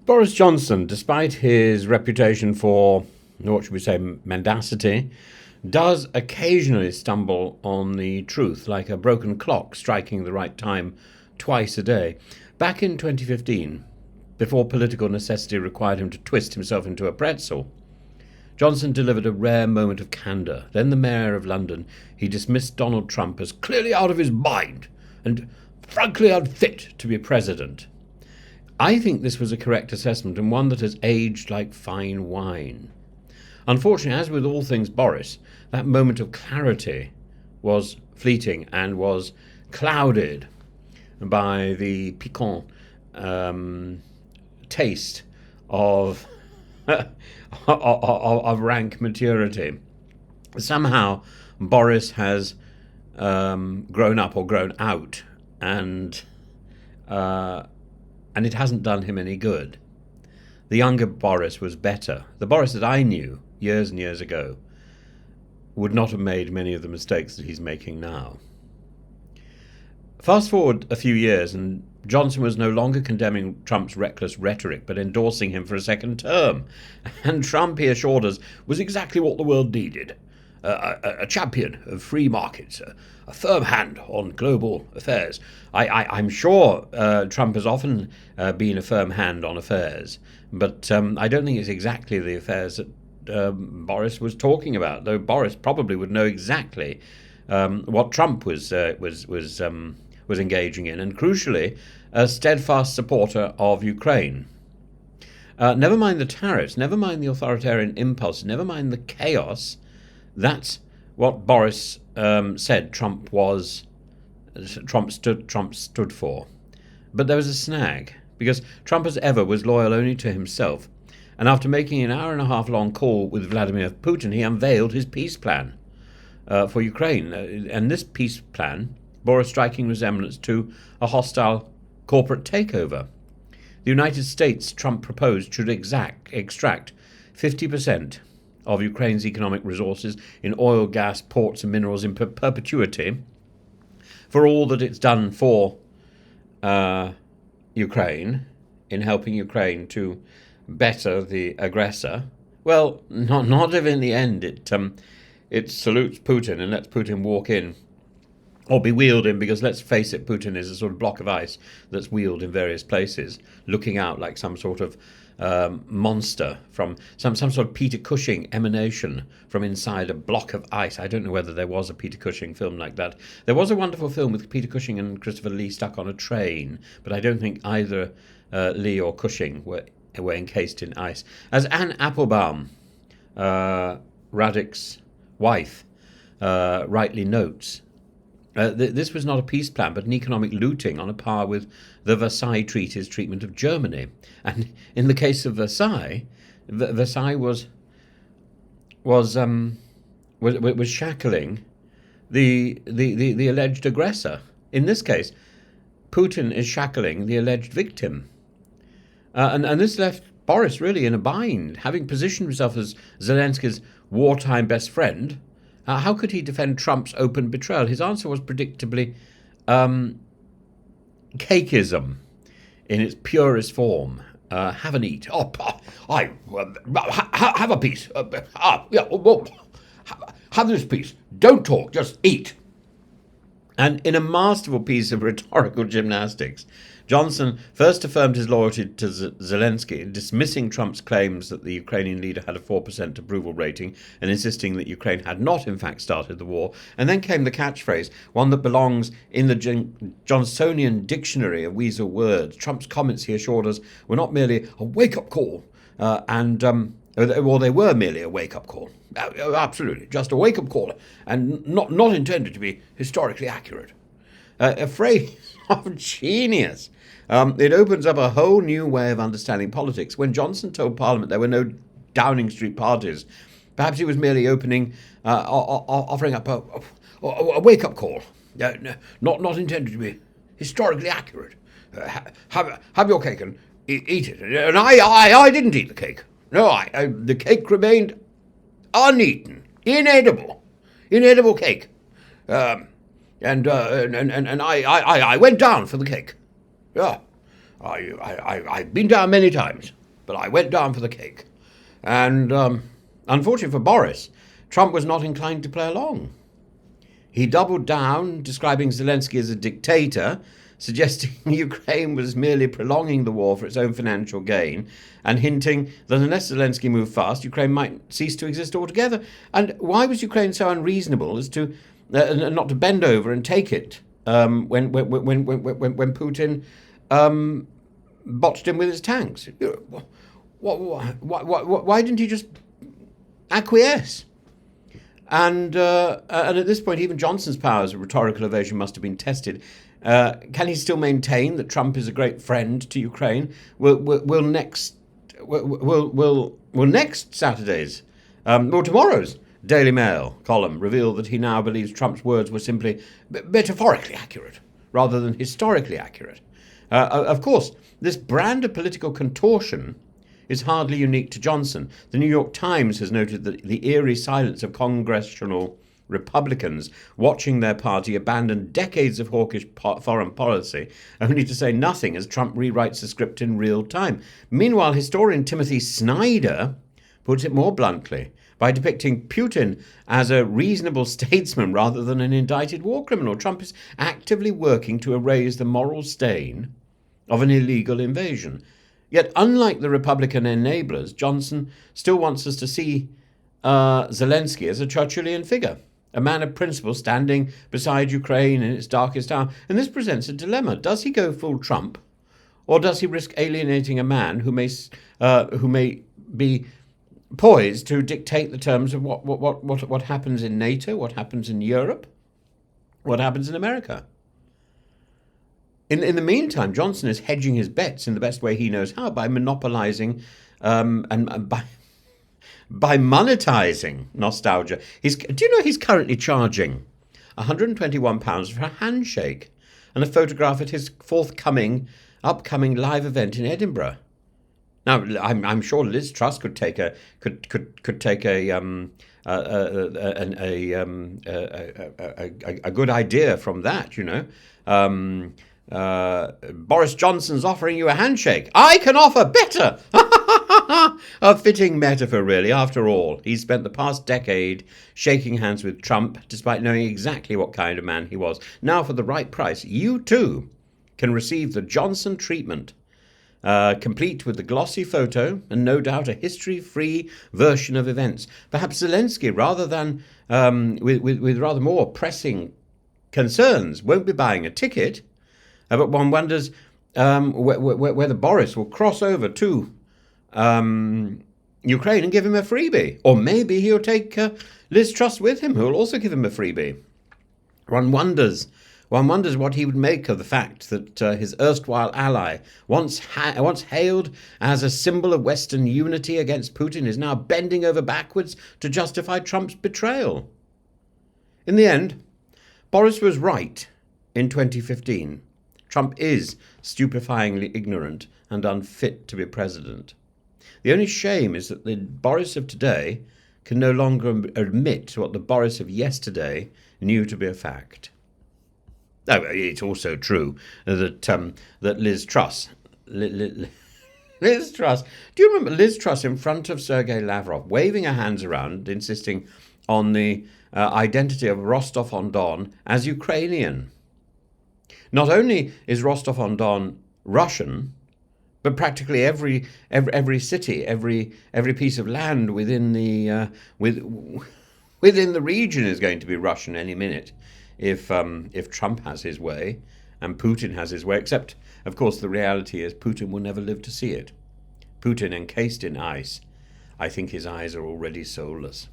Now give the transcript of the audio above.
Boris Johnson, despite his reputation for, what should we say, mendacity, does occasionally stumble on the truth, like a broken clock striking the right time twice a day. Back in 2015, before political necessity required him to twist himself into a pretzel, Johnson delivered a rare moment of candour. Then the Mayor of London, he dismissed Donald Trump as clearly out of his mind and frankly unfit to be president. I think this was a correct assessment and one that has aged like fine wine. Unfortunately, as with all things Boris, that moment of clarity was fleeting and was clouded by the piquant taste of of rank maturity. Somehow, Boris has grown up or grown out, and it hasn't done him any good. The younger Boris was better. The Boris that I knew years and years ago would not have made many of the mistakes that he's making now. Fast forward a few years, and Johnson was no longer condemning Trump's reckless rhetoric, but endorsing him for a second term. And Trump, he assured us, was exactly what the world needed. A champion of free markets, a firm hand on global affairs. I'm sure Trump has often been a firm hand on affairs, but I don't think it's exactly the affairs that Boris was talking about, though Boris probably would know exactly what Trump was engaging in, and crucially, a steadfast supporter of Ukraine. Never mind the tariffs, never mind the authoritarian impulse, never mind the chaos. That's what Boris said Trump stood for. But there was a snag, because Trump, as ever, was loyal only to himself. And after making an hour-and-a-half long call with Vladimir Putin, he unveiled his peace plan for Ukraine. And this peace plan bore a striking resemblance to a hostile corporate takeover. The United States, Trump proposed, should extract 50% of Ukraine's economic resources in oil, gas, ports and minerals in perpetuity for all that it's done for Ukraine, in helping Ukraine to better the aggressor. Well, not if in the end it salutes Putin and lets Putin walk in, or be wheeled in, because let's face it, Putin is a sort of block of ice that's wheeled in various places, looking out like some sort of monster from some sort of Peter Cushing emanation from inside a block of ice. I don't know whether there was a Peter Cushing film like that. There was a wonderful film with Peter Cushing and Christopher Lee stuck on a train, but I don't think either Lee or Cushing were encased in ice. As Anne Applebaum, Radek's wife, rightly notes, this was not a peace plan, but an economic looting on a par with the Versailles Treaty's treatment of Germany. And in the case of Versailles, Versailles was shackling the alleged aggressor. In this case, Putin is shackling the alleged victim. And this left Boris really in a bind, having positioned himself as Zelensky's wartime best friend. How could he defend Trump's open betrayal? His answer was predictably cakeism in its purest form. Have an eat. Oh, have a piece. Have this piece. Don't talk, just eat. And in a masterful piece of rhetorical gymnastics, Johnson first affirmed his loyalty to Zelensky, dismissing Trump's claims that the Ukrainian leader had a 4% approval rating and insisting that Ukraine had not, in fact, started the war. And then came the catchphrase, one that belongs in the Johnsonian dictionary of weasel words. Trump's comments, he assured us, were not merely a wake-up call, or they were merely a wake-up call. Absolutely, just a wake-up call, and not intended to be historically accurate. A phrase of genius. It opens up a whole new way of understanding politics. When Johnson told Parliament there were no Downing Street parties, perhaps he was merely offering up a wake-up call, not intended to be historically accurate. Have your cake and eat it. And I didn't eat the cake. No, the cake remained uneaten, inedible cake. And I went down for the cake. Yeah. I've been down many times, but I went down for the cake. And unfortunately for Boris, Trump was not inclined to play along. He doubled down, describing Zelensky as a dictator, suggesting Ukraine was merely prolonging the war for its own financial gain, and hinting that unless Zelensky moved fast, Ukraine might cease to exist altogether. And why was Ukraine so unreasonable as to not to bend over and take it when Putin botched him with his tanks? Why didn't he just acquiesce? And at this point, even Johnson's powers of rhetorical evasion must have been tested. Can he still maintain that Trump is a great friend to Ukraine? Will next Saturday's or tomorrow's Daily Mail column reveal that he now believes Trump's words were simply metaphorically accurate rather than historically accurate? Of course, this brand of political contortion is hardly unique to Johnson. The New York Times has noted that the eerie silence of congressional Republicans watching their party abandon decades of hawkish foreign policy, only to say nothing as Trump rewrites the script in real time. Meanwhile, historian Timothy Snyder puts it more bluntly by depicting Putin as a reasonable statesman rather than an indicted war criminal. Trump is actively working to erase the moral stain of an illegal invasion. Yet, unlike the Republican enablers, Johnson still wants us to see Zelensky as a Churchillian figure, a man of principle standing beside Ukraine in its darkest hour. And this presents a dilemma. Does he go full Trump, or does he risk alienating a man who may be poised to dictate the terms of what happens in NATO, what happens in Europe, what happens in America? In the meantime, Johnson is hedging his bets in the best way he knows how by monopolizing and by monetizing nostalgia. Do you know he's currently charging £121 for a handshake and a photograph at his upcoming live event in Edinburgh? Now, I'm sure Liz Truss could take a good idea from that, you know. Boris Johnson's offering you a handshake. I can offer better. A fitting metaphor, really. After all, he's spent the past decade shaking hands with Trump, despite knowing exactly what kind of man he was. Now, for the right price, you too can receive the Johnson treatment, complete with the glossy photo and no doubt a history-free version of events. Perhaps Zelensky, rather than with rather more pressing concerns, won't be buying a ticket. But one wonders whether Boris will cross over to Ukraine and give him a freebie. Or maybe he'll take Liz Truss with him, who will also give him a freebie. One wonders what he would make of the fact that his erstwhile ally, once hailed as a symbol of Western unity against Putin, is now bending over backwards to justify Trump's betrayal. In the end, Boris was right in 2015. Trump is stupefyingly ignorant and unfit to be president. The only shame is that the Boris of today can no longer admit what the Boris of yesterday knew to be a fact. Oh, it's also true that Liz Truss, Liz Truss. Do you remember Liz Truss in front of Sergei Lavrov, waving her hands around, insisting on the identity of Rostov-on-Don as Ukrainian? Not only is Rostov-on-Don Russian, but practically every city, every piece of land within the region is going to be Russian any minute if Trump has his way and Putin has his way. Except, of course, the reality is Putin will never live to see it. Putin encased in ice. I think his eyes are already soulless.